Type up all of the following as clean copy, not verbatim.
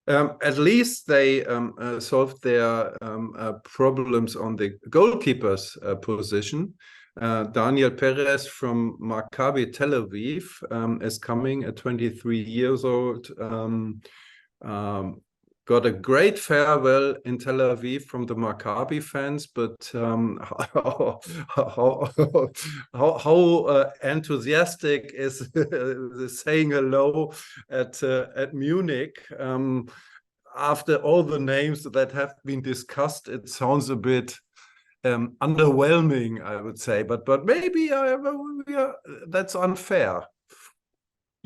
At least they solved their problems on the goalkeeper's position. Daniel Peretz from Maccabi Tel Aviv is coming at 23 years old. Got a great farewell in Tel Aviv from the Maccabi fans, but how enthusiastic is saying hello at Munich? After all the names that have been discussed, it sounds a bit underwhelming, I would say. But maybe that's unfair.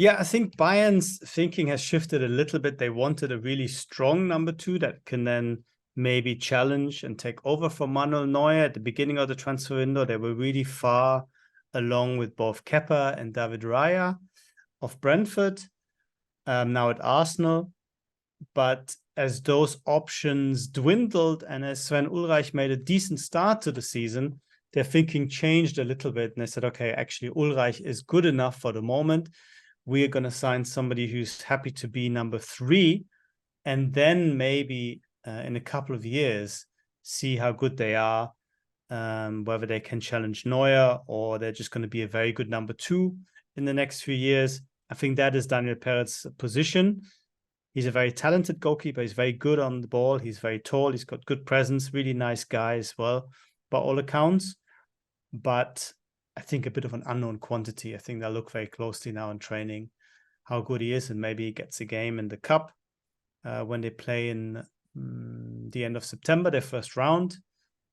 Yeah, I think Bayern's thinking has shifted a little bit. They wanted a really strong number 2 that can then maybe challenge and take over for Manuel Neuer. At the beginning of the transfer window, they were really far along with both Kepa and David Raya of Brentford, now at Arsenal. But as those options dwindled and as Sven Ulreich made a decent start to the season, their thinking changed a little bit. And they said, okay, actually, Ulreich is good enough for the moment. We're going to sign somebody who's happy to be number 3. And then maybe in a couple of years, see how good they are, whether they can challenge Neuer or they're just going to be a very good number 2 in the next few years. I think that is Daniel Peretz's position. He's a very talented goalkeeper. He's very good on the ball. He's very tall. He's got good presence. Really nice guy as well, by all accounts. But I think a bit of an unknown quantity. I think they'll look very closely now in training how good he is, and maybe he gets a game in the cup when they play in the end of September, their first round,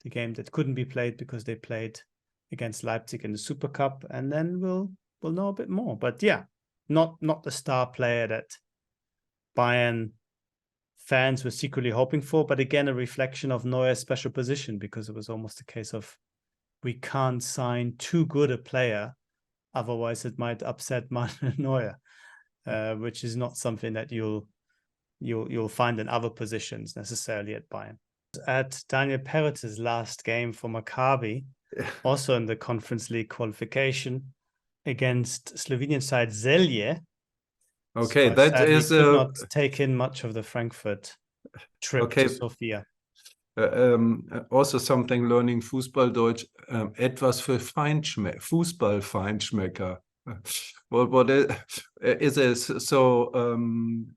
the game that couldn't be played because they played against Leipzig in the Super Cup, and then we'll know a bit more. But yeah, not the star player that Bayern fans were secretly hoping for, but again, a reflection of Neuer's special position, because it was almost a case of we can't sign too good a player, otherwise it might upset Manuel Neuer, which is not something that you'll find in other positions necessarily at Bayern. At Daniel Peretz's last game for Maccabi, also in the Conference League qualification against Slovenian side Celje. Okay, so that is could not take in much of the Frankfurt trip to Sofia. Also something learning Fußballdeutsch, etwas für Fußballfeinschmecker. What is it? So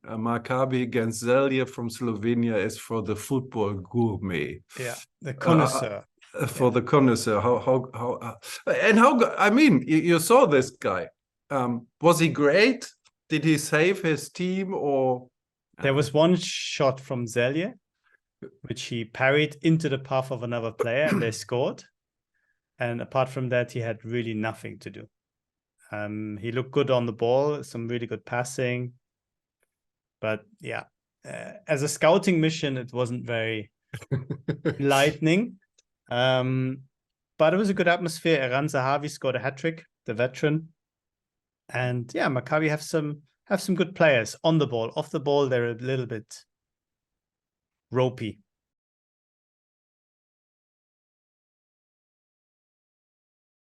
Maccabi against Celje from Slovenia is for the football gourmet. Yeah, the connoisseur. For the connoisseur. I mean, you saw this guy. Was he great? Did he save his team, or? There was one shot from Celje, which he parried into the path of another player, and they scored. And apart from that, he had really nothing to do. He looked good on the ball, some really good passing. But yeah, as a scouting mission, it wasn't very enlightening. But it was a good atmosphere. Eran Zahavi scored a hat-trick, the veteran. And yeah, Maccabi have some good players on the ball. Off the ball, they're a little bit ropey.